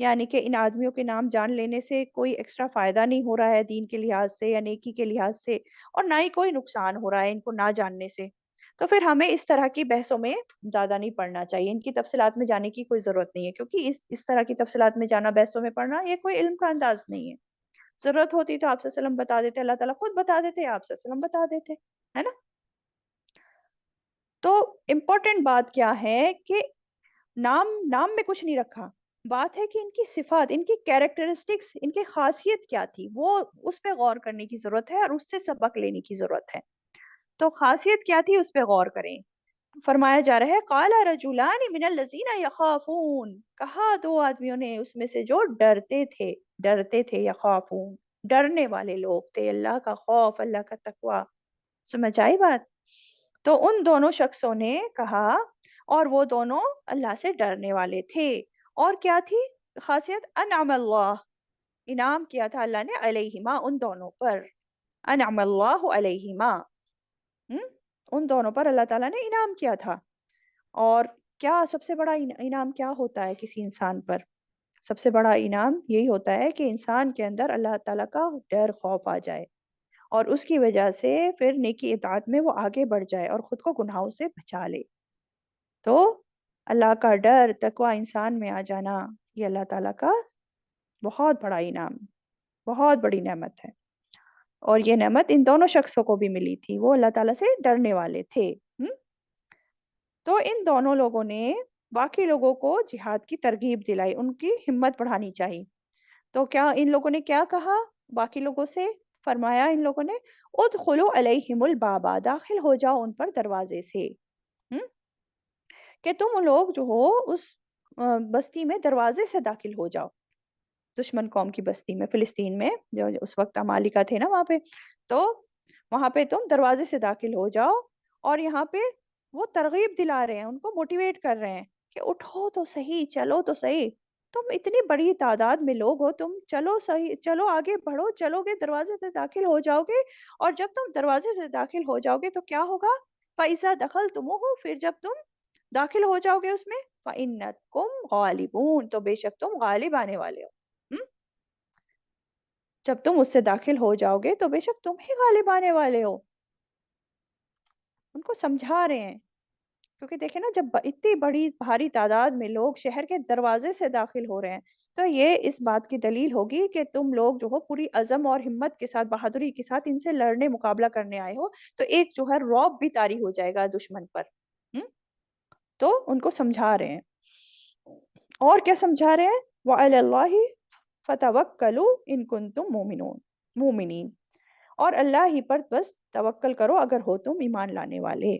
یعنی کہ ان آدمیوں کے نام جان لینے سے کوئی ایکسٹرا فائدہ نہیں ہو رہا ہے دین کے لحاظ سے یا نیکی کے لحاظ سے، اور نہ ہی کوئی نقصان ہو رہا ہے ان کو نہ جاننے سے، تو پھر ہمیں اس طرح کی بحثوں میں زیادہ نہیں پڑھنا چاہیے، ان کی تفصیلات میں جانے کی کوئی ضرورت نہیں ہے، کیونکہ اس طرح کی تفصیلات میں جانا، بحثوں میں پڑھنا، یہ کوئی علم کا انداز نہیں ہے۔ ضرورت ہوتی تو آپ صلی اللہ علیہ وسلم بتا دیتے، اللہ تعالیٰ خود بتا دیتے، آپ صلی اللہ علیہ وسلم بتا دیتے، ہے نا؟ تو امپورٹنٹ بات کیا ہے کہ نام نام میں کچھ نہیں رکھا، بات ہے کہ ان کی صفات، ان کی کیریکٹرسٹکس، ان کی خاصیت کیا تھی، وہ اس پہ غور کرنے کی ضرورت ہے اور اس سے سبق لینے کی ضرورت ہے۔ تو خاصیت کیا تھی اس پہ غور کریں۔ فرمایا جا رہا ہے قال رجلان من الذین یخافون، کہا دو آدمیوں نے اس میں سے جو ڈرتے تھے، یخافون ڈرنے والے لوگ تھے، اللہ کا خوف، اللہ کا تقوی، سمجھ آئی بات؟ تو ان دونوں شخصوں نے کہا، اور وہ دونوں اللہ سے ڈرنے والے تھے، اور کیا تھی خاصیت؟ انعم اللہ، انعام کیا تھا اللہ نے علیہما، ان دونوں پر، انعم اللہ علیہما، ان دونوں پر اللہ تعالیٰ نے انعام کیا تھا۔ اور کیا سب سے بڑا انعام کیا ہوتا ہے کسی انسان پر؟ سب سے بڑا انعام یہی ہوتا ہے کہ انسان کے اندر اللہ تعالیٰ کا ڈر، خوف آ جائے، اور اس کی وجہ سے پھر نیکی اطاعت میں وہ آگے بڑھ جائے اور خود کو گناہوں سے بچا لے۔ تو اللہ کا ڈر، تقوی انسان میں آ جانا، یہ اللہ تعالیٰ کا بہت بڑا انعام، بہت بڑی نعمت ہے، اور یہ نعمت ان دونوں شخصوں کو بھی ملی تھی، وہ اللہ تعالیٰ سے ڈرنے والے تھے۔ تو ان دونوں لوگوں نے باقی لوگوں کو جہاد کی ترغیب دلائی، ان کی ہمت بڑھانی چاہیے۔ تو کیا ان لوگوں نے کیا کہا باقی لوگوں سے؟ فرمایا ان لوگوں نے ادخلوا علیہم البابا، داخل ہو جاؤ ان پر دروازے سے، کہ تم لوگ جو ہو اس بستی میں دروازے سے داخل ہو جاؤ، دشمن قوم کی بستی میں، فلسطین میں، جو اس وقت امالیکا تھے نا وہاں پہ، تو وہاں پہ تم دروازے سے داخل ہو جاؤ، اور یہاں پہ وہ ترغیب دلا رہے ہیں، ان کو موٹیویٹ کر رہے ہیں کہ اٹھو تو صحیح، چلو تو صحیح، تم اتنی بڑی تعداد میں لوگ ہو، تم چلو صحیح، چلو آگے بڑھو، چلو گے دروازے سے داخل ہو جاؤ گے، اور جب تم دروازے سے داخل ہو جاؤ گے تو کیا ہوگا؟ فَإِذَا دَخَلْتُمُوهُ، پھر جب تم داخل ہو جاؤ گے اس میں، فَإِنَّكُمْ غَالِبُونَ، تو بے شک تم غالب آنے والے ہو۔ جب تم اس سے داخل ہو جاؤ گے تو بے شک تم ہی غالب آنے والے ہو۔ ان کو سمجھا رہے ہیں، کیونکہ دیکھیں نا جب اتنی بڑی بھاری تعداد میں لوگ شہر کے دروازے سے داخل ہو رہے ہیں، تو یہ اس بات کی دلیل ہوگی کہ تم لوگ جو ہو پوری عزم اور ہمت کے ساتھ، بہادری کے ساتھ ان سے لڑنے، مقابلہ کرنے آئے ہو، تو ایک جو ہے رعب بھی طاری ہو جائے گا دشمن پر۔ ہم؟ تو ان کو سمجھا رہے ہیں، اور کیا سمجھا رہے ہیں؟ وَعَلَى اللَّهِ فَتَوَكَّلُوا إِن كُنتُم مُؤْمِنِينَ، اور اللہ ہی پر بس توکل کرو اگر ہو تم ایمان لانے والے۔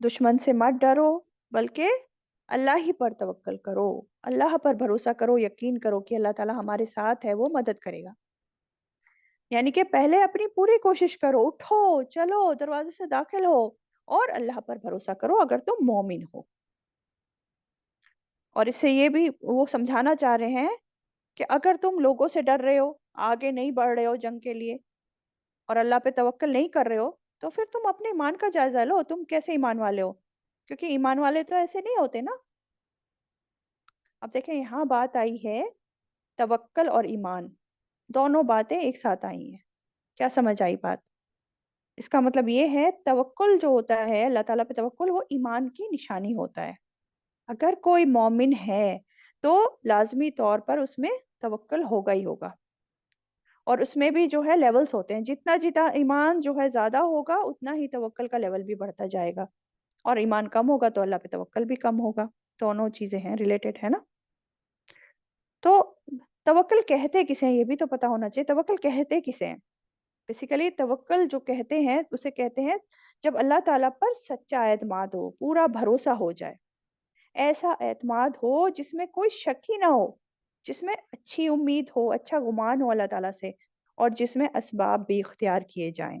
دشمن سے مت ڈرو، بلکہ اللہ ہی پر توکل کرو، اللہ پر بھروسہ کرو، یقین کرو کہ اللہ تعالیٰ ہمارے ساتھ ہے، وہ مدد کرے گا۔ یعنی کہ پہلے اپنی پوری کوشش کرو، اٹھو، چلو، دروازے سے داخل ہو، اور اللہ پر بھروسہ کرو اگر تم مومن ہو۔ اور اس سے یہ بھی وہ سمجھانا چاہ رہے ہیں کہ اگر تم لوگوں سے ڈر رہے ہو، آگے نہیں بڑھ رہے ہو جنگ کے لیے، اور اللہ پہ توکل نہیں کر رہے ہو، تو پھر تم اپنے ایمان کا جائزہ لو، تم کیسے ایمان والے ہو؟ کیونکہ ایمان والے تو ایسے نہیں ہوتے نا۔ اب دیکھیں یہاں بات آئی ہے توکل اور ایمان، دونوں باتیں ایک ساتھ آئی ہیں، کیا سمجھ آئی بات؟ اس کا مطلب یہ ہے توکل جو ہوتا ہے، اللہ تعالیٰ پہ توکل، وہ ایمان کی نشانی ہوتا ہے۔ اگر کوئی مومن ہے تو لازمی طور پر اس میں توکل ہوگا ہی ہوگا، اور اس میں بھی جو ہے لیولز ہوتے ہیں، جتنا ایمان جو ہے زیادہ ہوگا اتنا ہی توکل کا لیول بھی بڑھتا جائے گا، اور ایمان کم ہوگا تو اللہ پہ توکل بھی کم ہوگا، دونوں چیزیں ہیں، ریلیٹڈ ہے نا۔ تو توکل کہتے کسے ہیں یہ بھی تو پتا ہونا چاہیے، توکل کہتے کسے ہیں؟ بیسیکلی توکل جو کہتے ہیں اسے کہتے ہیں جب اللہ تعالیٰ پر سچا اعتماد ہو، پورا بھروسہ ہو جائے، ایسا اعتماد ہو جس میں کوئی شک ہی نہ ہو، جس میں اچھی امید ہو، اچھا گمان ہو اللہ تعالیٰ سے، اور جس میں اسباب بھی اختیار کیے جائیں۔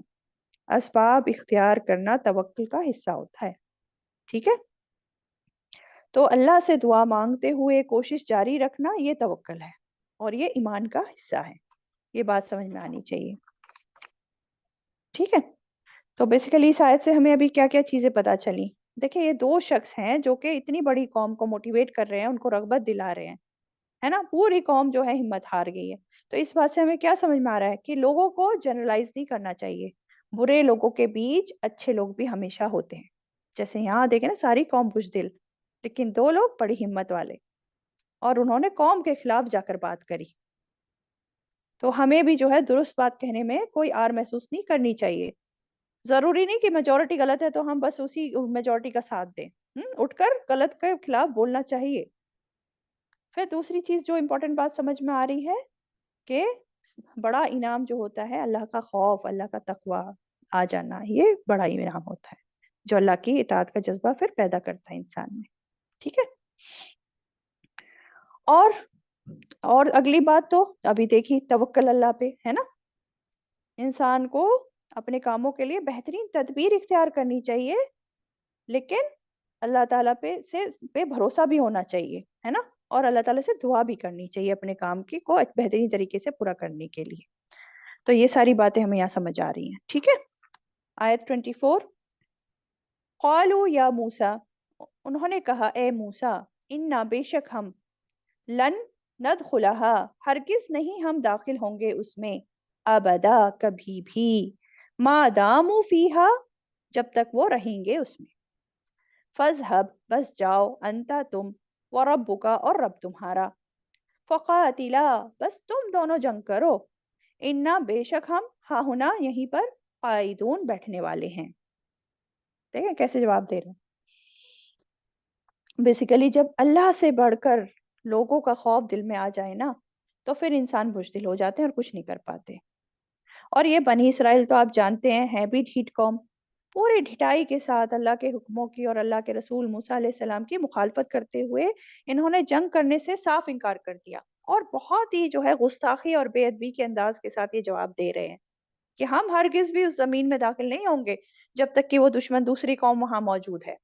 اسباب اختیار کرنا توکل کا حصہ ہوتا ہے، ٹھیک ہے؟ تو اللہ سے دعا مانگتے ہوئے کوشش جاری رکھنا یہ توکل ہے، اور یہ ایمان کا حصہ ہے، یہ بات سمجھ میں آنی چاہیے، ٹھیک ہے؟ تو بیسیکلی اس آیت سے ہمیں ابھی کیا کیا چیزیں پتا چلی؟ دیکھیں یہ دو شخص ہیں جو کہ اتنی بڑی قوم کو موٹیویٹ کر رہے ہیں، ان کو رغبت دلا رہے ہیں، ہے نا؟ پوری قوم جو ہے ہمت ہار گئی ہے۔ تو اس بات سے ہمیں کیا سمجھ میں آ رہا ہے کہ لوگوں کو جنرلائز نہیں کرنا چاہیے، برے لوگوں کے بیچ اچھے لوگ بھی ہمیشہ ہوتے ہیں۔ جیسے یہاں دیکھیں نا، ساری قوم بزدل، لیکن دو لوگ بڑی ہمت والے، اور انہوں نے قوم کے خلاف جا کر بات کری۔ تو ہمیں بھی جو ہے درست بات کہنے میں کوئی آر محسوس نہیں کرنی چاہیے۔ ضروری نہیں کہ میجورٹی غلط ہے تو ہم بس اسی میجورٹی کا ساتھ دیں، اٹھ کر غلط کے خلاف بولنا چاہیے۔ پھر دوسری چیز جو امپورٹنٹ بات سمجھ میں آ رہی ہے کہ بڑا انعام جو ہوتا ہے اللہ کا خوف، اللہ کا تقوی آ جانا، یہ بڑا انعام ہوتا ہے جو اللہ کی اطاعت کا جذبہ پھر پیدا کرتا ہے انسان میں، ٹھیک ہے؟ اور اگلی بات تو ابھی دیکھی، توکل اللہ پہ، ہے نا؟ انسان کو اپنے کاموں کے لیے بہترین تدبیر اختیار کرنی چاہیے، لیکن اللہ تعالیٰ پہ بھروسہ بھی ہونا چاہیے، ہے نا؟ اور اللہ تعالیٰ سے دعا بھی کرنی چاہیے اپنے کام کی کو بہترین طریقے سے پورا کرنے کے لیے۔ تو یہ ساری باتیں ہمیں یہاں سمجھ آ رہی ہیں، ٹھیک ہے؟ آیت 24، قالوا یا موسیٰ، انہوں نے کہا اے موسیٰ، انا بے شک ہم، لن ندخلها ہرگز نہیں ہم داخل ہوں گے اس میں، ابدا کبھی بھی، ما داموا فیہا جب تک وہ رہیں گے اس میں، فاذهب بس جاؤ، انتا تم، وربک اور رب تمہارا، فقاتلا بس تم دونوں جنگ کرو، انا بے شک ہم، ہاں ہونا یہیں پر، قائدون بیٹھنے والے ہیں۔ دیکھیں کیسے جواب دے رہے ہیں۔ بیسیکلی جب اللہ سے بڑھ کر لوگوں کا خوف دل میں آ جائے نا، تو پھر انسان بزدل ہو جاتے ہیں اور کچھ نہیں کر پاتے۔ اور یہ بنی اسرائیل تو آپ جانتے ہیں بھی ڈھیٹ قوم، پوری ڈھٹائی کے ساتھ اللہ کے حکموں کی اور اللہ کے رسول موسیٰ علیہ السلام کی مخالفت کرتے ہوئے انہوں نے جنگ کرنے سے صاف انکار کر دیا، اور بہت ہی جو ہے گستاخی اور بے ادبی کے انداز کے ساتھ یہ جواب دے رہے ہیں کہ ہم ہرگز بھی اس زمین میں داخل نہیں ہوں گے جب تک کہ وہ دشمن دوسری قوم وہاں موجود ہے،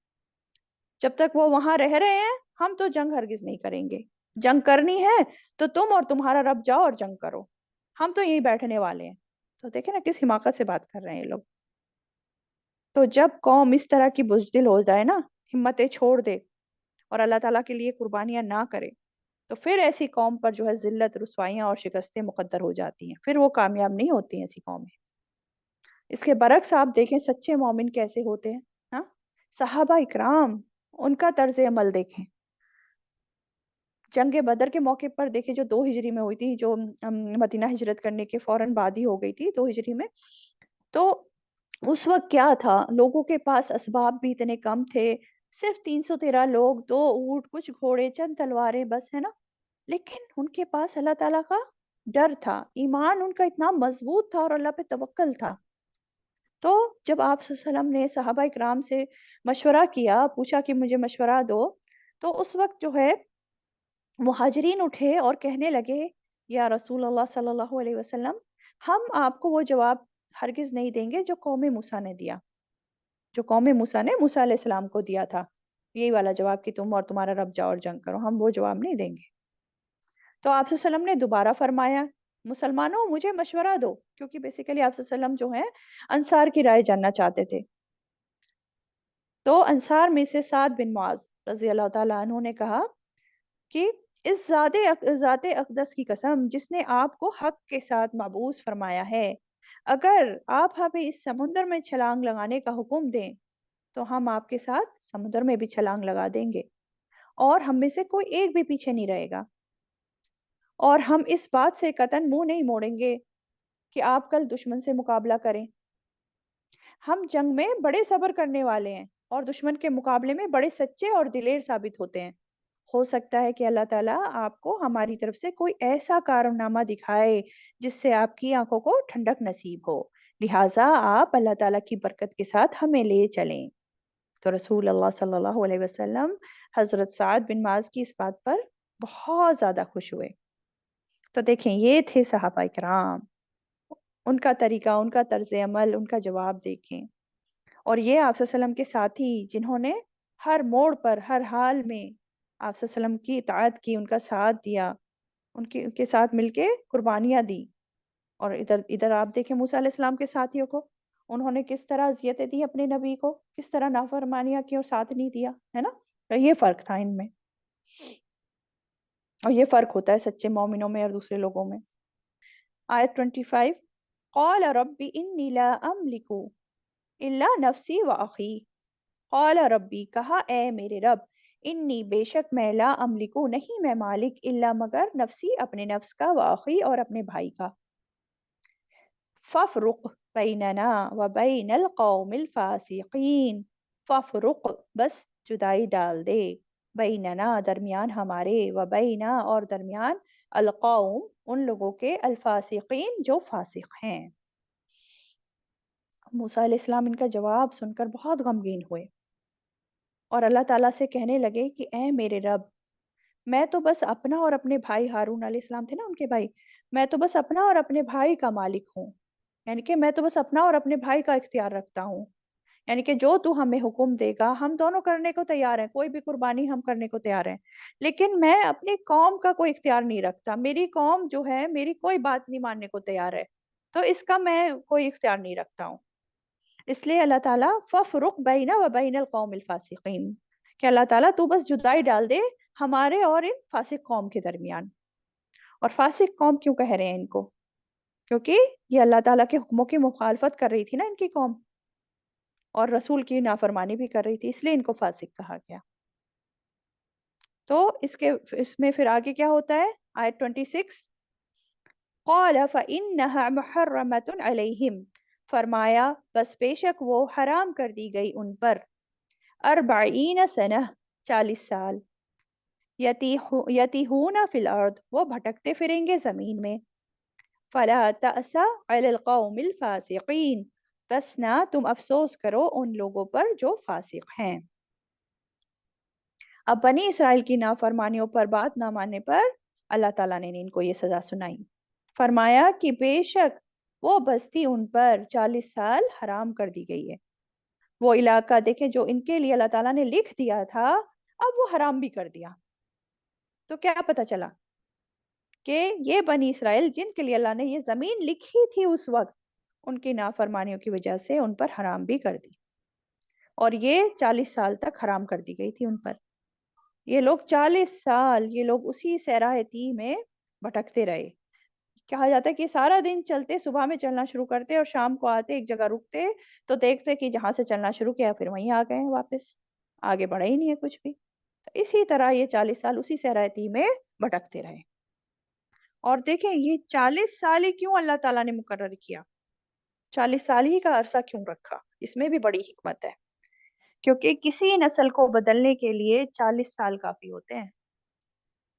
جب تک وہ وہاں رہ رہے ہیں ہم تو جنگ ہرگز نہیں کریں گے۔ جنگ کرنی ہے تو تم اور تمہارا رب جاؤ اور جنگ کرو، ہم تو یہیں بیٹھنے والے ہیں۔ تو دیکھیں نا کس حماقت سے بات کر رہے ہیں یہ لوگ۔ تو جب قوم اس طرح کی بزدل ہو جائے نا، ہمتیں چھوڑ دے اور اللہ تعالیٰ کے لیے قربانیاں نہ کرے، تو پھر ایسی قوم پر جو ہے ذلت، رسوائیاں اور شکستیں مقدر ہو جاتی ہیں، پھر وہ کامیاب نہیں ہوتی ہیں ایسی قومیں۔ اس کے برعکس آپ دیکھیں سچے مومن کیسے ہوتے ہیں، ہاں؟ صحابہ اکرام، ان کا طرز عمل دیکھیں۔ جنگ بدر کے موقع پر دیکھیں جو 2 ہجری میں ہوئی تھی، جو مدینہ ہجرت کرنے کے فوراً بعد ہی ہو گئی تھی 2 ہجری میں، تو اس وقت کیا تھا، لوگوں کے پاس اسباب بھی اتنے کم تھے، صرف 313 لوگ، 2 اونٹ، کچھ گھوڑے، چند تلواریں بس، ہے نا؟ لیکن ان کے پاس اللہ تعالیٰ کا ڈر تھا، ایمان ان کا اتنا مضبوط تھا اور اللہ پہ توکل تھا۔ تو جب آپ صلی اللہ علیہ وسلم نے صحابہ اکرام سے مشورہ کیا، پوچھا کہ مجھے مشورہ دو، تو اس وقت جو ہے مہاجرین اٹھے اور کہنے لگے یا رسول اللہ صلی اللہ علیہ وسلم، ہم آپ کو وہ جواب ہرگز نہیں دیں گے جو قوم موسیٰ نے دیا، جو قوم موسیٰ نے موسیٰ علیہ السلام کو دیا تھا، یہی والا جواب کہ تم اور تمہارا رب جاؤ اور جنگ کرو، ہم وہ جواب نہیں دیں گے۔ تو آپ صلی اللہ علیہ وسلم نے دوبارہ فرمایا مسلمانوں مجھے مشورہ دو، کیونکہ بیسیکلی آپ صلی اللہ علیہ وسلم جو ہیں انصار کی رائے جاننا چاہتے تھے۔ تو انصار میں سے سعد بن معاذ رضی اللہ تعالیٰ عنہ نے کہا کہ اس ذات اقدس کی قسم جس نے آپ کو حق کے ساتھ مبعوث فرمایا ہے، اگر آپ ہمیں اس سمندر میں چھلانگ لگانے کا حکم دیں تو ہم آپ کے ساتھ سمندر میں بھی چھلانگ لگا دیں گے، اور ہم میں سے کوئی ایک بھی پیچھے نہیں رہے گا، اور ہم اس بات سے قطعاً منہ نہیں موڑیں گے کہ آپ کل دشمن سے مقابلہ کریں۔ ہم جنگ میں بڑے صبر کرنے والے ہیں اور دشمن کے مقابلے میں بڑے سچے اور دلیر ثابت ہوتے ہیں۔ ہو سکتا ہے کہ اللہ تعالیٰ آپ کو ہماری طرف سے کوئی ایسا کارنامہ دکھائے جس سے آپ کی آنکھوں کو ٹھنڈک نصیب ہو، لہٰذا آپ اللہ تعالیٰ کی برکت کے ساتھ ہمیں لے چلیں۔ تو رسول اللہ صلی اللہ علیہ وسلم حضرت سعد بن معاذ کی اس بات پر بہت زیادہ خوش ہوئے۔ تو دیکھیں یہ تھے صحابہ کرام، ان کا طریقہ، ان کا طرز عمل، ان کا جواب دیکھیں۔ اور یہ آپ صلی اللہ علیہ وسلم کے ساتھی جنہوں نے ہر موڑ پر، ہر حال میں آپ صلی اللہ علیہ وسلم کی اطاعت کی، ان کا ساتھ دیا، ان کے ساتھ مل کے قربانیاں دی۔ اور ادھر آپ دیکھیں موسیٰ علیہ السلام کے ساتھیوں کو، انہوں نے کس طرح اذیتیں دی اپنے نبی کو، کس طرح نافرمانیاں کی اور ساتھ نہیں دیا، ہے نا؟ تو یہ فرق تھا ان میں، اور یہ فرق ہوتا ہے سچے مومنوں میں اور دوسرے لوگوں میں۔ آیت 25، قال رب انی لا املک الا نفسی و اخی، قال ربی کہا اے میرے رب، انی بے شک میں لا املکو نہیں میں مالک، الا مگر نفسی اپنے نفس کا، و اخی اور اپنے بھائی کا، ففرق بیننا و بین القوم الفاسقین، ففرق بس جدائی ڈال دے، بیننا درمیان ہمارے، و بینا اور درمیان القوم ان لوگوں کے، الفاسقین جو فاسق ہیں۔ موسیٰ علیہ السلام ان کا جواب سن کر بہت غمگین ہوئے اور اللہ تعالیٰ سے کہنے لگے کہ اے میرے رب، میں تو بس اپنا اور اپنے بھائی، ہارون علیہ السلام تھے نا ان کے بھائی، میں تو بس اپنا اور اپنے بھائی کا مالک ہوں، یعنی کہ میں تو بس اپنا اور اپنے بھائی کا اختیار رکھتا ہوں، یعنی کہ جو تو ہمیں حکم دے گا ہم دونوں کرنے کو تیار ہیں، کوئی بھی قربانی ہم کرنے کو تیار ہیں، لیکن میں اپنی قوم کا کوئی اختیار نہیں رکھتا، میری قوم جو ہے میری کوئی بات نہیں ماننے کو تیار ہے، تو اس کا میں کوئی اختیار نہیں رکھتا ہوں۔ اس لیے اللہ تعالیٰ فَفْرُقْ بَيْنَ وَبَيْنَ الْقَوْمِ الْفَاسِقِينَ، کہ اللہ تعالیٰ تو بس جدائی ڈال دے ہمارے اور ان فاسق قوم کے درمیان۔ اور فاسق قوم کیوں کہہ رہے ہیں ان کو؟ کیونکہ یہ اللہ تعالیٰ کے حکموں کی مخالفت کر رہی تھی نا ان کی قوم، اور رسول کی نافرمانی بھی کر رہی تھی، اس لیے ان کو فاسق کہا گیا۔ تو اس میں پھر آگے کیا ہوتا ہے؟ آیت 26، قال فإنها محرمة علیہم، فرمایا بس بے شک وہ حرام کر دی گئی ان پر، 40 سنہ 40 سال، یتیہون فی الارض وہ بھٹکتے پھریں گے زمین میں، فلا تأس علی القوم الفاسقین بس نہ تم افسوس کرو ان لوگوں پر جو فاسق ہیں۔ اب بنی اسرائیل کی نافرمانیوں پر بات نہ ماننے پر اللہ تعالیٰ نے ان کو یہ سزا سنائی، فرمایا کہ بے شک وہ بستی ان پر 40 سال حرام کر دی گئی ہے، وہ علاقہ دیکھیں جو ان کے لیے اللہ تعالیٰ نے لکھ دیا تھا اب وہ حرام بھی کر دیا۔ تو کیا پتا چلا کہ یہ بنی اسرائیل جن کے لیے اللہ نے یہ زمین لکھی تھی اس وقت، ان کی نافرمانیوں کی وجہ سے ان پر حرام بھی کر دی، اور یہ 40 سال تک حرام کر دی گئی تھی ان پر۔ یہ لوگ 40 سال یہ لوگ اسی صحرا تیہ میں بھٹکتے رہے۔ کہا جاتا ہے کہ سارا دن چلتے، صبح میں چلنا شروع کرتے اور شام کو آتے ایک جگہ رکتے تو دیکھتے کہ جہاں سے چلنا شروع کیا پھر وہیں آ گئے ہیں واپس، آگے بڑھے ہی نہیں ہے کچھ بھی۔ تو اسی طرح یہ 40 سال اسی صحرا تیہ میں بھٹکتے رہے۔ اور دیکھیں یہ 40 سال ہی کیوں اللہ تعالیٰ نے مقرر کیا، 40 سال ہی کا عرصہ کیوں رکھا؟ اس میں بھی بڑی حکمت ہے، کیونکہ کسی نسل کو بدلنے کے لیے 40 سال کافی ہوتے ہیں،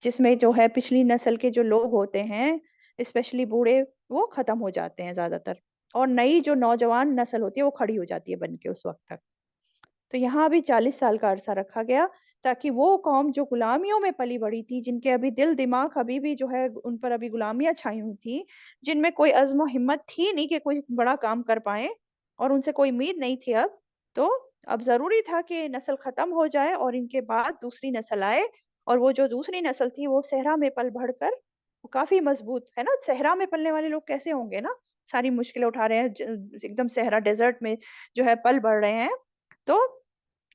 جس میں جو ہے پچھلی نسل کے جو لوگ ہوتے ہیں اسپیشلی بوڑھے وہ ختم ہو جاتے ہیں زیادہ تر، اور نئی جو نوجوان نسل ہوتی ہے وہ کھڑی ہو جاتی ہے بن کے اس وقت تک۔ تو یہاں بھی 40 سال کا عرصہ رکھا گیا تاکہ وہ قوم جو غلامیوں میں پلی بڑھی تھی، جن کے ابھی دل دماغ ابھی بھی جو ہے ان پر ابھی غلامیاں چھائی ہوئی تھی، جن میں کوئی عزم و ہمت تھی نہیں کہ کوئی بڑا کام کر پائیں، اور ان سے کوئی امید نہیں تھی اب، تو اب ضروری تھا کہ نسل ختم ہو جائے اور ان کے بعد دوسری نسل آئے، اور وہ جو دوسری نسل تھی وہ صحرا میں پل بڑھ کر وہ کافی مضبوط ہے نا۔ صحرا میں پلنے والے لوگ کیسے ہوں گے نا، ساری مشکلیں اٹھا رہے ہیں، ایک دم صحرا ڈیزرٹ میں جو ہے پل بڑھ رہے ہیں، تو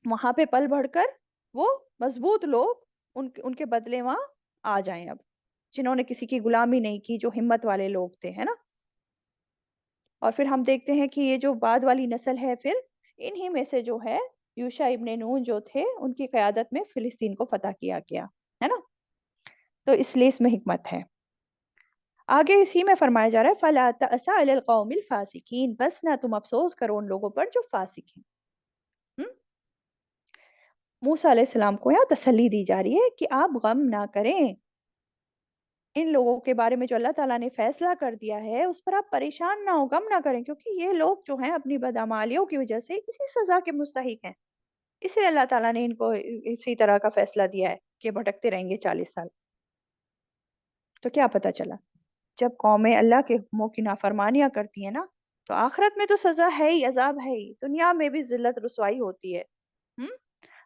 وہاں پہ پل بڑھ کر وہ مضبوط لوگ ان کے بدلے وہاں آ جائیں اب، جنہوں نے کسی کی غلامی نہیں کی، جو ہمت والے لوگ تھے، ہے نا۔ اور پھر ہم دیکھتے ہیں کہ یہ جو بعد والی نسل ہے پھر انہی میں سے جو ہے یوشع ابن نون جو تھے ان کی قیادت میں فلسطین کو فتح کیا گیا، ہے نا۔ تو اس لیے اس میں حکمت ہے۔ آگے اسی میں فرمایا جا رہا ہے فَلَا تَأْسَ عَلَى الْقَوْمِ الْفَاسِقِينَ بس نہ تم افسوس کرو ان لوگوں پر جو فاسق ہیں۔ موسیٰ علیہ السلام کو یہاں تسلی دی جا رہی ہے کہ آپ غم نہ کریں، ان لوگوں کے بارے میں جو اللہ تعالیٰ نے فیصلہ کر دیا ہے اس پر آپ پریشان نہ ہو، غم نہ کریں، کیونکہ یہ لوگ جو ہیں اپنی بدعمالیوں کی وجہ سے اسی سزا کے مستحق ہیں، اس لیے اللہ تعالیٰ نے ان کو اسی طرح کا فیصلہ دیا ہے کہ بھٹکتے رہیں گے 40 سال۔ تو کیا پتا چلا، جب قومیں اللہ کے حکموں کی نافرمانیاں کرتی ہیں نا تو آخرت میں تو سزا ہے ہی، عذاب ہے ہی، دنیا میں بھی ذلت رسوائی ہوتی ہے،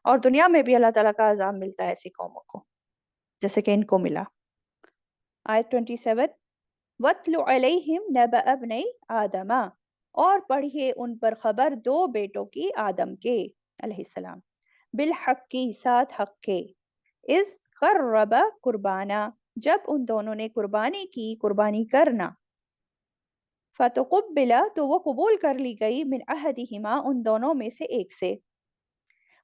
اور دنیا میں بھی اللہ تعالیٰ کا عذاب ملتا ہے ایسی قوموں کو جیسے کہ ان کو ملا۔ آیت 27، وَاتْلُ عَلَيْهِمْ نَبَأَ ابْنَيْ آدَمَ، اور پڑھیے ان پر خبر دو بیٹوں کی آدم کے علیہ السلام، بالحق کی ساتھ حق کے، اذ قربا قربانا جب ان دونوں نے قربانی کی، قربانی کرنا، فتقبلا تو وہ قبول کر لی گئی، من احدہما ان دونوں میں سے ایک سے،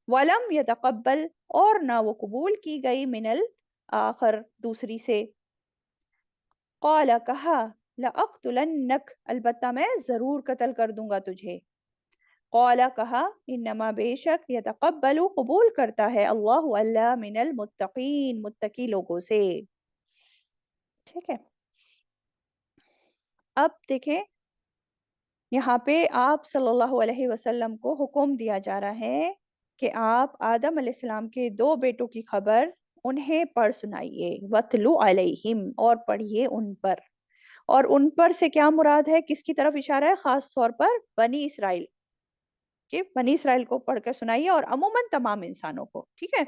ولم یتقبل اور نہ وہ قبول کی گئی، من الآخر دوسری سے، قال کہا، لأقتلنک البتہ میں ضرور قتل کر دوں گا تجھے، قال کہا، انما بے شک یتقبل قبول کرتا ہے اللہ اللہ من المتقین متقی لوگوں سے۔ ٹھیک ہے، اب دیکھیں یہاں پہ آپ صلی اللہ علیہ وسلم کو حکم دیا جا رہا ہے کہ آپ آدم علیہ السلام کے دو بیٹوں کی خبر انہیں پڑھ سنائیے، وَاتْلُ عَلَيْهِمْ اور پڑھیے ان پر، اور ان پر سے کیا مراد ہے، کس کی طرف اشارہ ہے، خاص طور پر بنی اسرائیل، کہ بنی اسرائیل کو پڑھ کر سنائیے اور عموماً تمام انسانوں کو، ٹھیک ہے،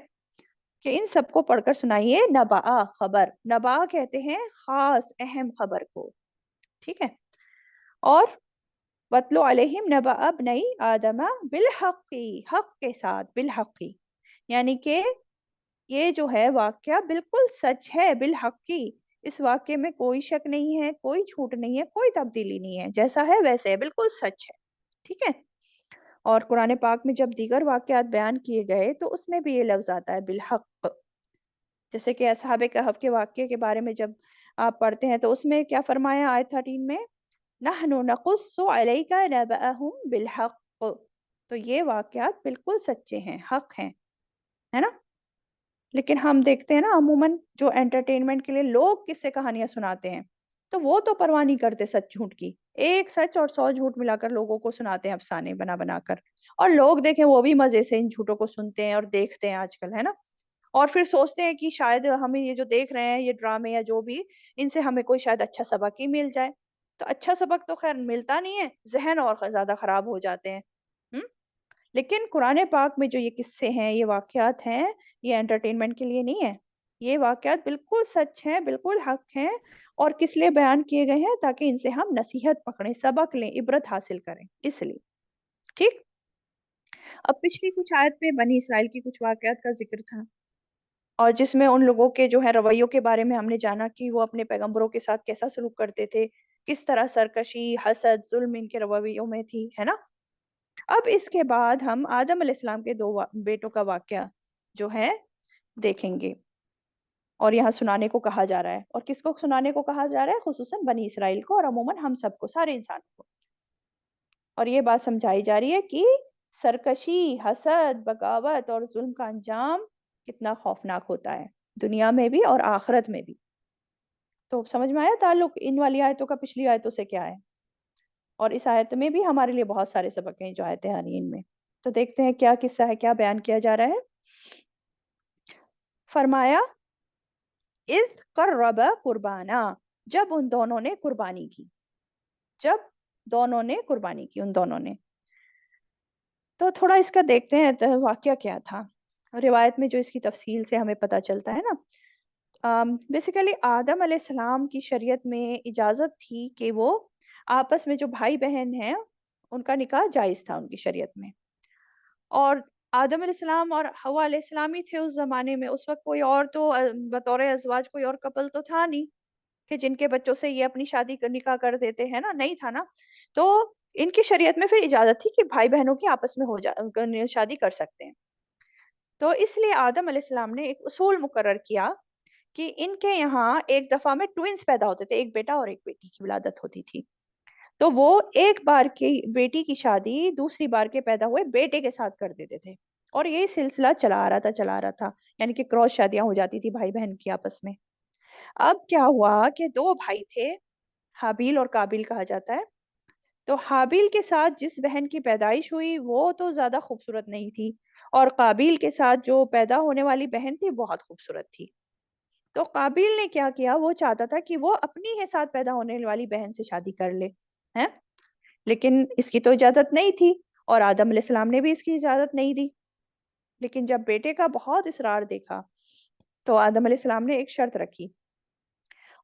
کہ ان سب کو پڑھ کر سنائیے، نبا خبر، نبا کہتے ہیں خاص اہم خبر کو، ٹھیک ہے، اور وَاتْلُ عَلَيْهِمْ نَبَأَ ابْنَيْ آدَمَ بِالْحَقِّ حق کے ساتھ، بالحق یعنی کہ یہ جو ہے واقعہ بالکل سچ ہے، بالحق اس واقعے میں کوئی شک نہیں ہے، کوئی جھوٹ نہیں ہے، کوئی تبدیلی نہیں ہے، جیسا ہے ویسے ہے، بالکل سچ ہے، ٹھیک ہے۔ اور قرآن پاک میں جب دیگر واقعات بیان کیے گئے تو اس میں بھی یہ لفظ آتا ہے بالحق، جیسے کہ اصحاب کہف کے واقعے کے بارے میں جب آپ پڑھتے ہیں تو اس میں کیا فرمایا آیت 13 میں، نحن نقص علیک نبأہم بالحق، تو یہ واقعات بالکل سچے ہیں، حق ہیں، ہے نا۔ لیکن ہم دیکھتے ہیں نا عموماً جو انٹرٹینمنٹ کے لیے لوگ کس سے کہانیاں سناتے ہیں، تو وہ تو پرواہ نہیں کرتے سچ جھوٹ کی، ایک سچ اور 100 جھوٹ ملا کر لوگوں کو سناتے ہیں افسانے بنا بنا کر، اور لوگ دیکھیں وہ بھی مزے سے ان جھوٹوں کو سنتے ہیں اور دیکھتے ہیں آج کل، ہے نا، اور پھر سوچتے ہیں کہ شاید ہمیں یہ جو دیکھ رہے ہیں یہ ڈرامے یا جو بھی، ان سے ہمیں کوئی شاید اچھا سبق ہی مل جائے، تو اچھا سبق تو خیر ملتا نہیں ہے، ذہن اور زیادہ خراب ہو جاتے ہیں۔ لیکن قرآن پاک میں جو یہ قصے ہیں، یہ واقعات ہیں، یہ انٹرٹینمنٹ کے لیے نہیں ہے، یہ واقعات بالکل سچ ہیں، بالکل حق ہیں، اور کس لیے بیان کیے گئے ہیں، تاکہ ان سے ہم نصیحت پکڑیں، سبق لیں، عبرت حاصل کریں، اس لیے، ٹھیک۔ اب پچھلی کچھ آیت میں بنی اسرائیل کی کچھ واقعات کا ذکر تھا، اور جس میں ان لوگوں کے جو ہے رویوں کے بارے میں ہم نے جانا کہ وہ اپنے پیغمبروں کے ساتھ کیسا سلوک کرتے تھے، کس طرح سرکشی، حسد، ظلم ان کے رویوں میں تھی، ہے نا۔ اب اس کے بعد ہم آدم علیہ السلام کے دو بیٹوں کا واقعہ جو ہے دیکھیں گے، اور یہاں سنانے کو کہا جا رہا ہے، اور کس کو سنانے کو کہا جا رہا ہے، خصوصاً بنی اسرائیل کو، اور عموماً ہم سب کو، سارے انسانوں کو، اور یہ بات سمجھائی جا رہی ہے کہ سرکشی، حسد، بغاوت اور ظلم کا انجام کتنا خوفناک ہوتا ہے، دنیا میں بھی اور آخرت میں بھی۔ تو سمجھ میں آیا تعلق ان والی آیتوں کا پچھلی آیتوں سے کیا ہے، اور اس آیت میں بھی ہمارے لیے بہت سارے سبق ہیں جو آیتیں آ رہی ہیں ان میں، تو دیکھتے ہیں کیا قصہ ہے، کیا بیان کیا جا رہا ہے۔ فرمایا، اذ قربا قربانا جب ان دونوں نے قربانی کی، جب دونوں نے قربانی کی، ان دونوں نے، تو تھوڑا اس کا دیکھتے ہیں تو واقعہ کیا تھا، روایت میں جو اس کی تفصیل سے ہمیں پتہ چلتا ہے نا، بیسیکلی آدم علیہ السلام کی شریعت میں اجازت تھی کہ وہ آپس میں جو بھائی بہن ہیں ان کا نکاح جائز تھا ان کی شریعت میں، اور آدم علیہ السلام اور حوا علیہ السلام ہی تھے اس زمانے میں، اس وقت کوئی اور تو بطور ازواج کوئی اور کپل تو تھا نہیں کہ جن کے بچوں سے یہ اپنی شادی نکاح کر دیتے ہیں نا، نہیں تھا نا، تو ان کی شریعت میں پھر اجازت تھی کہ بھائی بہنوں کی آپس میں شادی کر سکتے ہیں، تو اس لیے آدم علیہ السلام نے ایک اصول مقرر کیا کہ ان کے یہاں ایک دفعہ میں ٹوئنز پیدا ہوتے تھے، ایک بیٹا اور ایک بیٹی کی ولادت ہوتی تھی، تو وہ ایک بار کی بیٹی کی شادی دوسری بار کے پیدا ہوئے بیٹے کے ساتھ کر دیتے تھے، اور یہی سلسلہ چلا آ رہا تھا، یعنی کہ کراس شادیاں ہو جاتی تھی بھائی بہن کی آپس میں۔ اب کیا ہوا کہ دو بھائی تھے، حابیل اور قابیل کہا جاتا ہے، تو حابیل کے ساتھ جس بہن کی پیدائش ہوئی وہ تو زیادہ خوبصورت نہیں تھی، اور قابیل کے ساتھ جو پیدا ہونے والی بہن تھی بہت خوبصورت تھی، تو قابیل نے کیا کیا، وہ چاہتا تھا کہ وہ اپنی ہی ساتھ پیدا ہونے والی بہن سے شادی کر لے، ہیں، لیکن اس کی تو اجازت نہیں تھی، اور آدم علیہ السلام نے بھی اس کی اجازت نہیں دی، لیکن جب بیٹے کا بہت اصرار دیکھا تو آدم علیہ السلام نے ایک شرط رکھی،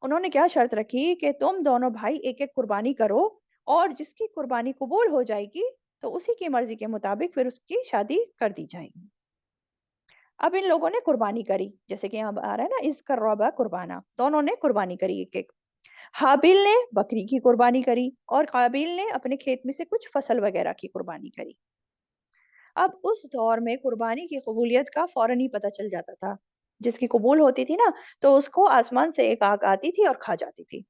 انہوں نے کیا شرط رکھی کہ تم دونوں بھائی ایک ایک قربانی کرو، اور جس کی قربانی قبول ہو جائے گی تو اسی کی مرضی کے مطابق پھر اس کی شادی کر دی جائے گی۔ اب ان لوگوں نے قربانی کری، جیسے کہ یہاں آ رہا ہے نا، اس قربا قربانا، دونوں نے قربانی کری ایک ایک۔ حابیل نے بکری کی قربانی کری اور قابیل نے اپنے کھیت میں سے کچھ فصل وغیرہ کی قربانی کری۔ اب اس دور میں قربانی کی قبولیت کا فوراً ہی پتہ چل جاتا تھا۔ جس کی قبول ہوتی تھی نا تو اس کو آسمان سے ایک آگ آتی تھی اور کھا جاتی تھی۔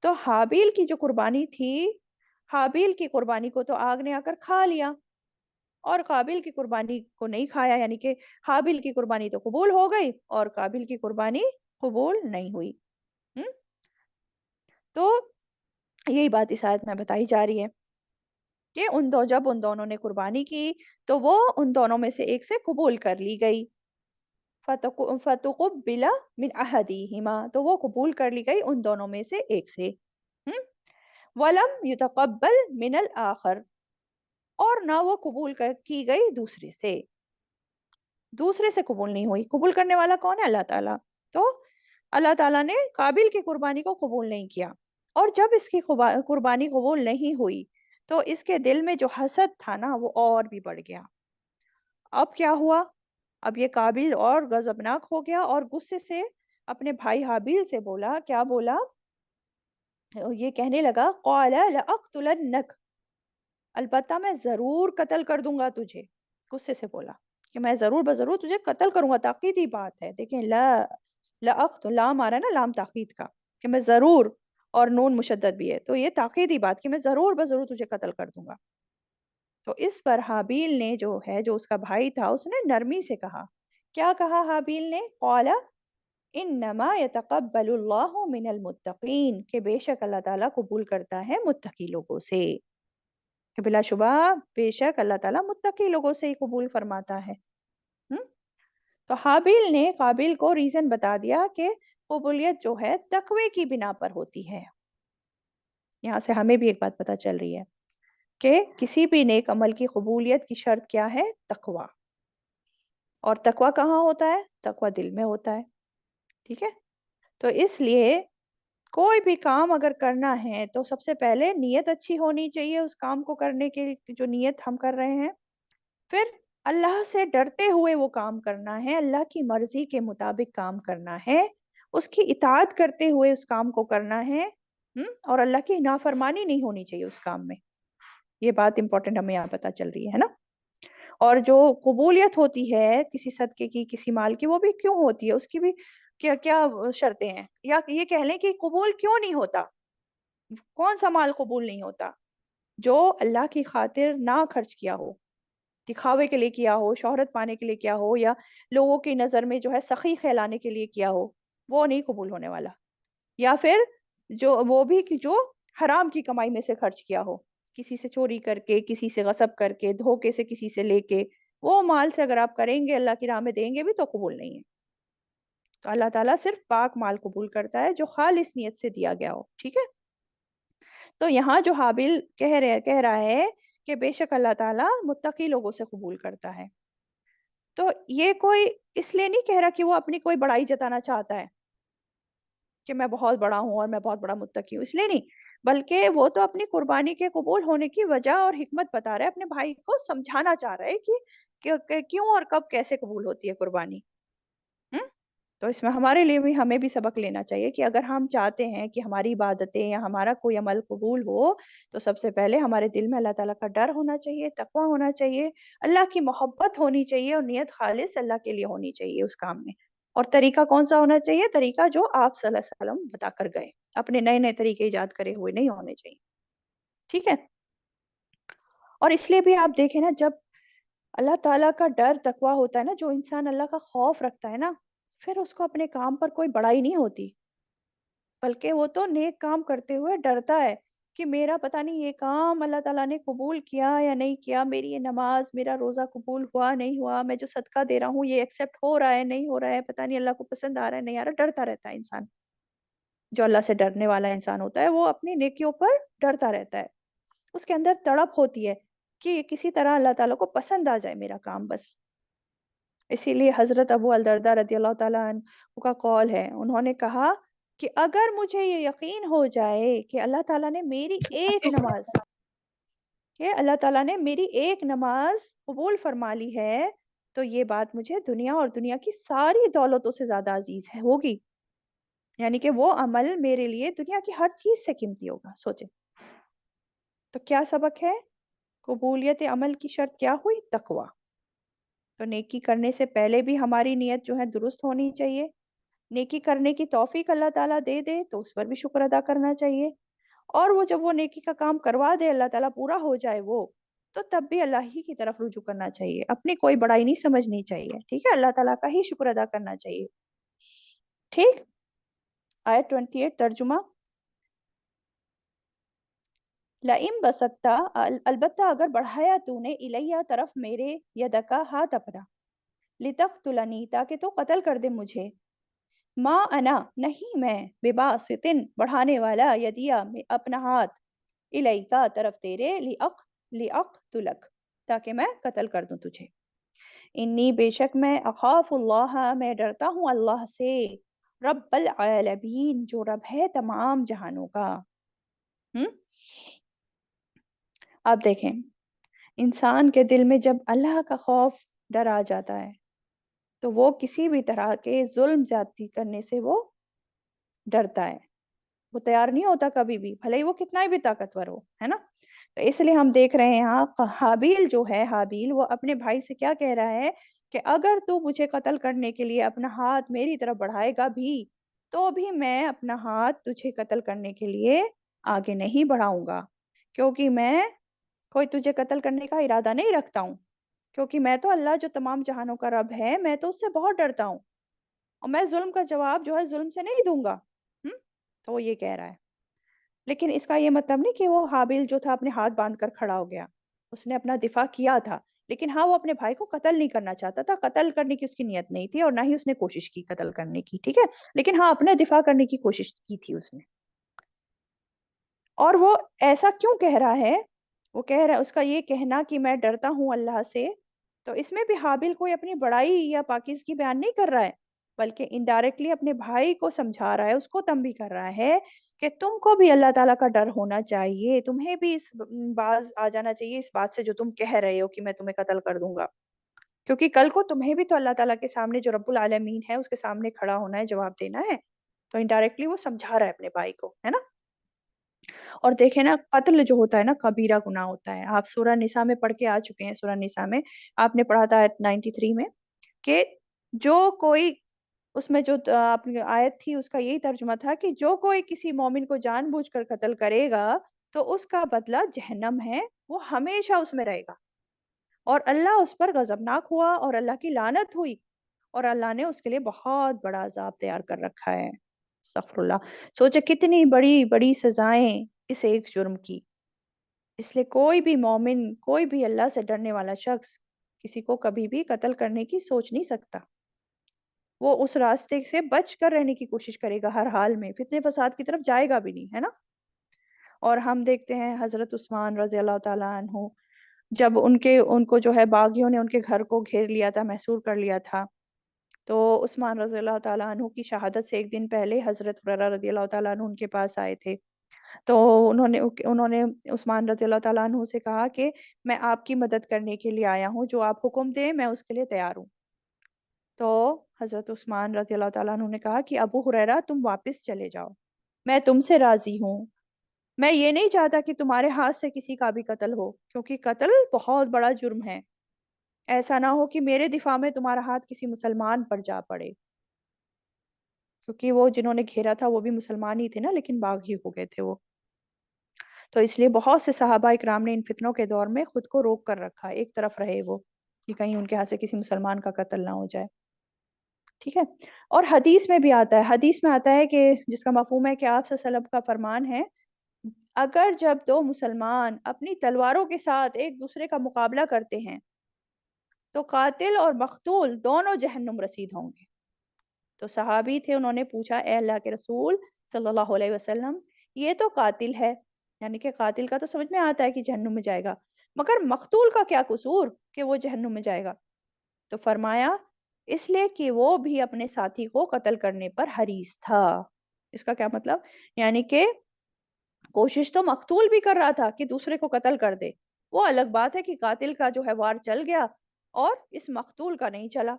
تو حابیل کی جو قربانی تھی، حابیل کی قربانی کو تو آگ نے آ کر کھا لیا اور قابل کی قربانی کو نہیں کھایا، یعنی کہ حابیل کی قربانی تو قبول ہو گئی اور قابل کی قربانی قبول نہیں ہوئی۔ ہم؟ تو یہی بات اس آیت میں بتائی جا رہی ہے کہ جب ان دونوں نے قربانی کی تو وہ ان دونوں میں سے ایک سے قبول کر لی گئی۔ فَتُقُبِّلَ مِنْ أَحَدِهِمَا، تو وہ قبول کر لی گئی ان دونوں میں سے ایک سے۔ وَلَمْ يُتَقَبَّلْ مِنَ الْآخَرِ، اور نہ وہ قبول کی گئی دوسرے سے۔ دوسرے سے قبول نہیں ہوئی۔ قبول کرنے والا کون ہے؟ اللہ تعالیٰ۔ تو اللہ تعالیٰ نے قابل کی قربانی کو قبول نہیں کیا، اور جب اس کی قربانی قبول نہیں ہوئی تو اس کے دل میں جو حسد تھا نا وہ اور بھی بڑھ گیا۔ اب کیا ہوا؟ اب یہ قابل اور غضبناک ہو گیا اور غصے سے اپنے بھائی حابیل سے بولا، کیا بولا؟ یہ کہنے لگا قَالَ لَأَقْتُلَنَّكَ، البتہ میں ضرور قتل کر دوں گا تجھے۔ غصے سے بولا کہ میں ضرور بضرور تجھے قتل کروں گا، تاکیدی بات ہے۔ دیکھیں لام آ رہا ہے نا، لام تاکید کا، کہ میں ضرور، اور نون مشدد بھی ہے، تو یہ تاکیدی بات کہ میں ضرور بضرور تجھے قتل کر دوں گا۔ تو اس پر حابیل نے جو اس کا بھائی تھا، اس نے نرمی سے کہا۔ کیا کہا حابیل نے؟ قال انما يتقبل اللہ من المتقین، کہ بے شک اللہ تعالیٰ قبول کرتا ہے متقی لوگوں سے، کہ بلا شبہ بے شک اللہ تعالیٰ متقی لوگوں سے ہی قبول فرماتا ہے۔ تو حابیل نے قابل کو ریزن بتا دیا کہ قبولیت جو ہے تقوی کی بنا پر ہوتی ہے۔ یہاں سے ہمیں بھی ایک بات پتہ چل رہی ہے کہ کسی بھی نیک عمل کی قبولیت کی شرط کیا ہے؟ تقوی۔ اور تقوی کہاں ہوتا ہے؟ تقوی دل میں ہوتا ہے۔ ٹھیک ہے؟ تو اس لیے کوئی بھی کام اگر کرنا ہے تو سب سے پہلے نیت اچھی ہونی چاہیے اس کام کو کرنے کے، جو نیت ہم کر رہے ہیں۔ پھر اللہ سے ڈرتے ہوئے وہ کام کرنا ہے، اللہ کی مرضی کے مطابق کام کرنا ہے، اس کی اطاعت کرتے ہوئے اس کام کو کرنا ہے، اور اللہ کی نافرمانی نہیں ہونی چاہیے اس کام میں۔ یہ بات امپورٹنٹ ہمیں یہاں پتہ چل رہی ہے نا۔ اور جو قبولیت ہوتی ہے کسی صدقے کی، کسی مال کی، وہ بھی کیوں ہوتی ہے؟ اس کی بھی کیا کیا شرطیں ہیں؟ یا یہ کہہ لیں کہ قبول کیوں نہیں ہوتا؟ کون سا مال قبول نہیں ہوتا؟ جو اللہ کی خاطر نہ خرچ کیا ہو، دکھاوے کے لیے کیا ہو، شہرت پانے کے لیے کیا ہو، یا لوگوں کی نظر میں جو ہے سخی کھیلانے کے لیے کیا ہو، وہ نہیں قبول ہونے والا۔ یا پھر وہ بھی جو حرام کی کمائی میں سے خرچ کیا ہو، کسی سے چوری کر کے، کسی سے غصب کر کے، دھوکے سے کسی سے لے کے، وہ مال سے اگر آپ کریں گے، اللہ کی راہ میں دیں گے بھی، تو قبول نہیں ہے۔ تو اللہ تعالیٰ صرف پاک مال قبول کرتا ہے جو خالص نیت سے دیا گیا ہو۔ ٹھیک ہے؟ تو یہاں جو حابیل کہہ رہا ہے کہ بے شک اللہ تعالیٰ متقی لوگوں سے قبول کرتا ہے، تو یہ کوئی اس لیے نہیں کہہ رہا کہ وہ اپنی کوئی بڑائی جتانا چاہتا ہے کہ میں بہت بڑا ہوں اور میں بہت بڑا متقی ہوں، اس لیے نہیں، بلکہ وہ تو اپنی قربانی کے قبول ہونے کی وجہ اور حکمت بتا رہا ہے، اپنے بھائی کو سمجھانا چاہ رہا ہے کہ کیوں اور کب کیسے قبول ہوتی ہے قربانی۔ تو اس میں ہمارے لیے بھی، ہمیں بھی سبق لینا چاہیے کہ اگر ہم چاہتے ہیں کہ ہماری عبادتیں یا ہمارا کوئی عمل قبول ہو، تو سب سے پہلے ہمارے دل میں اللہ تعالیٰ کا ڈر ہونا چاہیے، تقویٰ ہونا چاہیے، اللہ کی محبت ہونی چاہیے، اور نیت خالص اللہ کے لیے ہونی چاہیے اس کام میں۔ اور طریقہ کون سا ہونا چاہیے؟ طریقہ جو آپ صلی اللہ علیہ وسلم بتا کر گئے، اپنے نئے نئے طریقے ایجاد کرے ہوئے نہیں ہونے چاہیے۔ ٹھیک ہے؟ اور اس لیے بھی آپ دیکھیں نا، جب اللہ تعالیٰ کا ڈر تقویٰ ہوتا ہے نا، جو انسان اللہ کا خوف رکھتا ہے نا، پھر اس کو اپنے کام پر کوئی بڑائی نہیں ہوتی، بلکہ وہ تو نیک کام کرتے ہوئے ڈرتا ہے کہ میرا پتہ نہیں یہ کام اللہ تعالیٰ نے قبول کیا یا نہیں کیا، میری یہ نماز، میرا روزہ قبول ہوا نہیں ہوا، میں جو صدقہ دے رہا ہوں یہ ایکسیپٹ ہو رہا ہے نہیں ہو رہا ہے، پتہ نہیں اللہ کو پسند آ رہا ہے نہیں آ رہا، ڈرتا رہتا ہے انسان۔ جو اللہ سے ڈرنے والا انسان ہوتا ہے وہ اپنی نیکیوں پر ڈرتا رہتا ہے، اس کے اندر تڑپ ہوتی ہے کہ کسی طرح اللہ تعالیٰ کو پسند آ جائے میرا کام بس۔ اسی لیے حضرت ابو الدرداء رضی اللہ تعالیٰ عنہ کا قول ہے، انہوں نے کہا کہ اگر مجھے یہ یقین ہو جائے کہ اللہ تعالیٰ نے میری ایک نماز کہ اللہ تعالیٰ نے میری ایک نماز قبول فرما لی ہے، تو یہ بات مجھے دنیا اور دنیا کی ساری دولتوں سے زیادہ عزیز ہے ہوگی. یعنی کہ وہ عمل میرے لیے دنیا کی ہر چیز سے قیمتی ہوگا. سوچیں تو کیا سبق ہے؟ قبولیت عمل کی شرط کیا ہوئی؟ تقوی. تو نیکی کرنے سے پہلے بھی ہماری نیت جو ہے درست ہونی چاہیے. نیکی کرنے کی توفیق اللہ تعالیٰ دے دے تو اس پر بھی شکر ادا کرنا چاہیے. اور وہ جب وہ نیکی کا کام کروا دے اللہ تعالیٰ پورا ہو جائے وہ، تو تب بھی اللہ ہی کی طرف رجوع کرنا چاہیے. اپنی کوئی بڑائی نہیں سمجھنی چاہیے. ٹھیک ہے، اللہ تعالیٰ کا ہی شکر ادا کرنا چاہیے. ٹھیک. آیت 28 ترجمہ. لئن بسطتا، البتہ اگر بڑھایا تو نے الیہ طرف میرے، یدکا ہاتھ اپنا، لتقتلنی تاکہ تو قتل کر دے مجھے، ما انا نہیں میں، بباسطن بڑھانے والا، یدیا اپنا ہاتھ، الیکا طرف تیرے، لأقتلک تاکہ میں قتل کر دوں تجھے. انی بے شک میں، اخاف اللہ میں ڈرتا ہوں اللہ سے، رب العالمین جو رب ہے تمام جہانوں کا. آپ دیکھیں انسان کے دل میں جب اللہ کا خوف، ڈر آ جاتا ہے تو وہ کسی بھی طرح کے ظلم زیادتی کرنے سے وہ ڈرتا ہے. وہ تیار نہیں ہوتا کبھی بھی، بھلے ہی وہ کتنا ہی بھی طاقتور ہو، ہے نا. تو اس لیے ہم دیکھ رہے ہیں یہاں حابیل جو ہے، حابیل وہ اپنے بھائی سے کیا کہہ رہا ہے کہ اگر تو مجھے قتل کرنے کے لیے اپنا ہاتھ میری طرف بڑھائے گا بھی تو بھی میں اپنا ہاتھ تجھے قتل کرنے کے لیے آگے نہیں بڑھاؤں گا، کیونکہ میں کوئی تجھے قتل کرنے کا ارادہ نہیں رکھتا ہوں. کیونکہ میں تو اللہ جو تمام جہانوں کا رب ہے، میں تو اس سے بہت ڈرتا ہوں، اور میں ظلم کا جواب جو ہے ظلم سے نہیں دوں گا. تو وہ یہ کہہ رہا ہے. لیکن اس کا یہ مطلب نہیں کہ وہ حابیل جو تھا اپنے ہاتھ باندھ کر کھڑا ہو گیا. اس نے اپنا دفاع کیا تھا، لیکن ہاں وہ اپنے بھائی کو قتل نہیں کرنا چاہتا تھا. قتل کرنے کی اس کی نیت نہیں تھی اور نہ ہی اس نے کوشش کی قتل کرنے کی. ٹھیک ہے، لیکن ہاں اپنا دفاع کرنے کی کوشش کی تھی اس نے. اور وہ ایسا کیوں کہہ رہا ہے؟ وہ کہہ رہا ہے، اس کا یہ کہنا کہ میں ڈرتا ہوں اللہ سے، تو اس میں بھی حابیل کوئی اپنی بڑائی یا پاکیزگی بیان نہیں کر رہا ہے، بلکہ انڈائریکٹلی اپنے بھائی کو سمجھا رہا ہے، اس کو تنبیہ کر رہا ہے کہ تم کو بھی اللہ تعالیٰ کا ڈر ہونا چاہیے، تمہیں بھی اس باز آ جانا چاہیے اس بات سے جو تم کہہ رہے ہو کہ میں تمہیں قتل کر دوں گا. کیونکہ کل کو تمہیں بھی تو اللہ تعالیٰ کے سامنے جو رب العالمین ہے اس کے سامنے کھڑا ہونا ہے، جواب دینا ہے. تو انڈائریکٹلی وہ سمجھا رہا ہے اپنے بھائی کو، ہے نا. اور دیکھیں نا، قتل جو ہوتا ہے نا کبیرہ گناہ ہوتا ہے. آپ سورہ نساء میں پڑھ کے آ چکے ہیں. سورہ نساء میں آپ نے پڑھا تھا آیت 93 میں کہ جو کوئی، اس میں جو آپ آیت تھی اس کا یہی ترجمہ تھا کہ جو کوئی کسی مومن کو جان بوجھ کر قتل کرے گا تو اس کا بدلہ جہنم ہے، وہ ہمیشہ اس میں رہے گا، اور اللہ اس پر غضبناک ہوا اور اللہ کی لعنت ہوئی، اور اللہ نے اس کے لیے بہت بڑا عذاب تیار کر رکھا ہے. استغفر اللہ. سوچے کتنی بڑی بڑی سزائیں اس ایک جرم کی. اس لیے کوئی بھی مومن، کوئی بھی اللہ سے ڈرنے والا شخص کسی کو کبھی بھی قتل کرنے کی سوچ نہیں سکتا. وہ اس راستے سے بچ کر رہنے کی کوشش کرے گا ہر حال میں، فتنے فساد کی طرف جائے گا بھی نہیں، ہے نا. اور ہم دیکھتے ہیں حضرت عثمان رضی اللہ تعالیٰ عنہ، جب ان کو جو ہے باغیوں نے ان کے گھر کو گھیر لیا تھا، محصور کر لیا تھا، تو عثمان رضی اللہ تعالیٰ عنہ کی شہادت سے ایک دن پہلے حضرت ہریرہ رضی اللہ تعالیٰ عنہ ان کے پاس آئے تھے. تو انہوں نے عثمان رضی اللہ تعالیٰ عنہ سے کہا کہ میں آپ کی مدد کرنے کے لیے آیا ہوں، جو آپ حکم دیں میں اس کے لیے تیار ہوں. تو حضرت عثمان رضی اللہ تعالیٰ عنہ نے کہا کہ ابو ہریرہ تم واپس چلے جاؤ، میں تم سے راضی ہوں. میں یہ نہیں چاہتا کہ تمہارے ہاتھ سے کسی کا بھی قتل ہو، کیونکہ قتل بہت بڑا جرم ہے. ایسا نہ ہو کہ میرے دفاع میں تمہارا ہاتھ کسی مسلمان پر جا پڑے، کیونکہ وہ جنہوں نے گھیرا تھا وہ بھی مسلمان ہی تھے نا، لیکن باغی ہو گئے تھے وہ. تو اس لیے بہت سے صحابہ اکرام نے ان فتنوں کے دور میں خود کو روک کر رکھا، ایک طرف رہے وہ کہ کہیں ان کے ہاتھ سے کسی مسلمان کا قتل نہ ہو جائے. ٹھیک ہے. اور حدیث میں بھی آتا ہے، حدیث میں آتا ہے کہ جس کا مفہوم ہے کہ آپ صلی اللہ علیہ وسلم کا فرمان ہے، اگر جب دو مسلمان اپنی تلواروں کے ساتھ ایک دوسرے کا مقابلہ کرتے ہیں تو قاتل اور مقتول دونوں جہنم رسید ہوں گے. تو صحابی تھے، انہوں نے پوچھا اے اللہ کے رسول صلی اللہ علیہ وسلم، یہ تو قاتل ہے، یعنی کہ قاتل کا تو سمجھ میں آتا ہے کہ جہنم میں جائے گا، مگر مقتول کا کیا قصور کہ وہ جہنم میں جائے گا؟ تو فرمایا اس لیے کہ وہ بھی اپنے ساتھی کو قتل کرنے پر حریص تھا. اس کا کیا مطلب؟ یعنی کہ کوشش تو مقتول بھی کر رہا تھا کہ دوسرے کو قتل کر دے، وہ الگ بات ہے کہ قاتل کا جو ہے وار چل گیا اور اس مقتول کا نہیں چلا،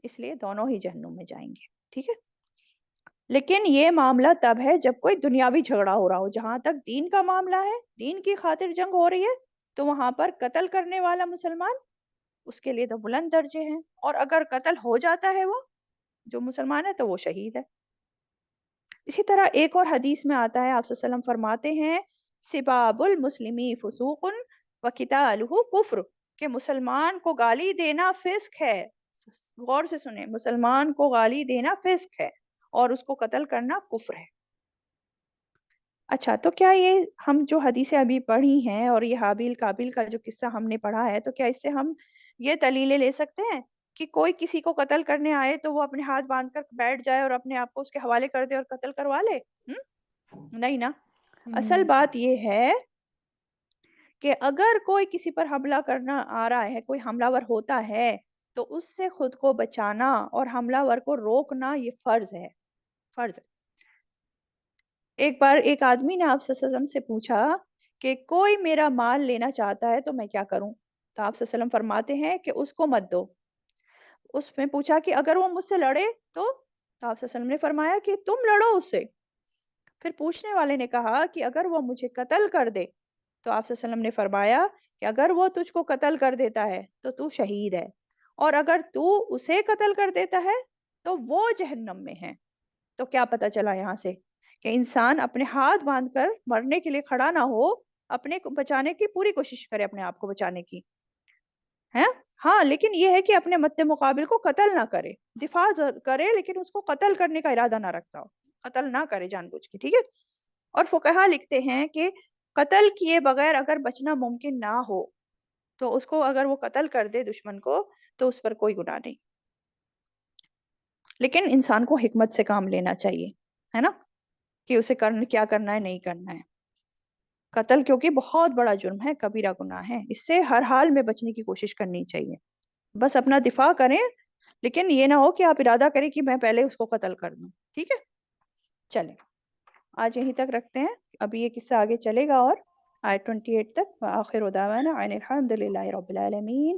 اس لیے دونوں ہی جہنم میں جائیں گے، ٹھیک ہے؟ لیکن یہ معاملہ تب ہے جب کوئی دنیاوی جھگڑا ہو رہا ہو، جہاں تک دین کا معاملہ ہے، دین کی خاطر جنگ ہو رہی ہے، تو وہاں پر قتل کرنے والا مسلمان اس کے لیے تو بلند درجے ہیں، اور اگر قتل ہو جاتا ہے وہ جو مسلمان ہے تو وہ شہید ہے۔ اسی طرح ایک اور حدیث میں آتا ہے، آپ صلی اللہ علیہ وسلم فرماتے ہیں سباب المسلمی فسوق و قتالہ کفر، کہ مسلمان کو گالی دینا فسق ہے، غور سے سنیں، مسلمان کو گالی دینا فسق ہے اور اس کو قتل کرنا کفر ہے۔ اچھا، تو کیا یہ ہم جو حدیثیں ابھی پڑھی ہیں اور یہ حابیل قابیل کا جو قصہ ہم نے پڑھا ہے، تو کیا اس سے ہم یہ دلیلیں لے سکتے ہیں کہ کوئی کسی کو قتل کرنے آئے تو وہ اپنے ہاتھ باندھ کر بیٹھ جائے اور اپنے آپ کو اس کے حوالے کر دے اور قتل کروا لے؟ نہیں نا۔ اصل بات یہ ہے کہ اگر کوئی کسی پر حملہ کرنا آ رہا ہے، کوئی حملہ ور ہوتا ہے، تو اس سے خود کو بچانا اور حملہ ور کو روکنا یہ فرض ہے، فرض ہے۔ ایک بار ایک آدمی نے آپ صلی اللہ علیہ وسلم سے پوچھا کہ کوئی میرا مال لینا چاہتا ہے تو میں کیا کروں؟ تو آپ صلی اللہ علیہ وسلم فرماتے ہیں کہ اس کو مت دو۔ اس میں پوچھا کہ اگر وہ مجھ سے لڑے تو آپ صلی اللہ علیہ وسلم نے فرمایا کہ تم لڑو اس سے۔ پھر پوچھنے والے نے کہا کہ اگر وہ مجھے قتل کر دے تو آپ صلی اللہ علیہ وسلم نے فرمایا کہ اگر وہ تجھ کو قتل کر دیتا ہے تو تو شہید ہے، اور اگر تو اسے قتل کر دیتا ہے تو وہ جہنم میں ہے۔ تو کیا پتا چلا یہاں سے کہ انسان اپنے ہاتھ باندھ کر مرنے کے لیے کھڑا نہ ہو، اپنے کو بچانے کی پوری کوشش کرے، اپنے آپ کو بچانے کی ہے۔ ہاں، لیکن یہ ہے کہ اپنے مد مقابل کو قتل نہ کرے، دفاع کرے لیکن اس کو قتل کرنے کا ارادہ نہ رکھتا ہو، قتل نہ کرے جان بوجھ کے، ٹھیک ہے؟ اور فقہا لکھتے ہیں کہ قتل کیے بغیر اگر بچنا ممکن نہ ہو تو اس کو اگر وہ قتل کر دے دشمن کو تو اس پر کوئی گناہ نہیں، لیکن انسان کو حکمت سے کام لینا چاہیے، ہے نا، کہ اسے کیا کرنا ہے نہیں کرنا ہے۔ قتل کیونکہ بہت بڑا جرم ہے، کبیرہ گناہ ہے، اس سے ہر حال میں بچنے کی کوشش کرنی چاہیے، بس اپنا دفاع کریں، لیکن یہ نہ ہو کہ آپ ارادہ کریں کہ میں پہلے اس کو قتل کر دوں، ٹھیک ہے؟ چلیں آج یہیں تک رکھتے ہیں، ابھی یہ قصہ آگے چلے گا اور آیت 28 تک، وآخر دعوانا ان الحمد للہ رب العالمین۔